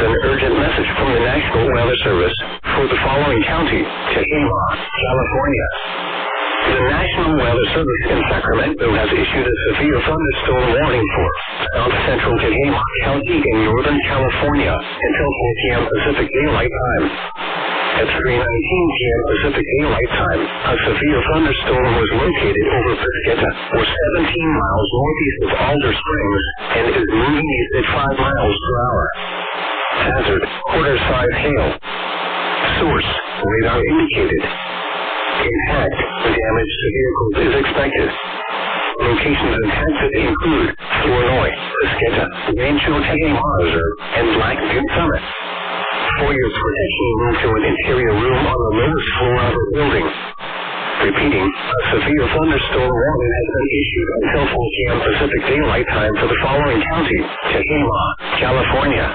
an urgent message from the National Weather Service for the following county, Tehama, California. The National Weather Service in Sacramento has issued a severe thunderstorm warning for South Central Tehama County in Northern California until 4 p.m. Pacific Daylight Time. At 3:19 p.m. Pacific Daylight Time, a severe thunderstorm was located over Pesqueta, or 17 miles northeast of Alder Springs, and is moving east at 5 miles per hour. Hazard, quarter-size hail. Source, radar indicated. Impact, damage to vehicles is expected. Locations impacted include Flournoy, Pesqueta, Rancho Tehama Reserve, and Black Butte Summit. For your protection, move to an interior room on the lowest floor of the building. Repeating, a severe thunderstorm warning has been issued until 4 p.m. Pacific Daylight Time for the following county, Tehama, California.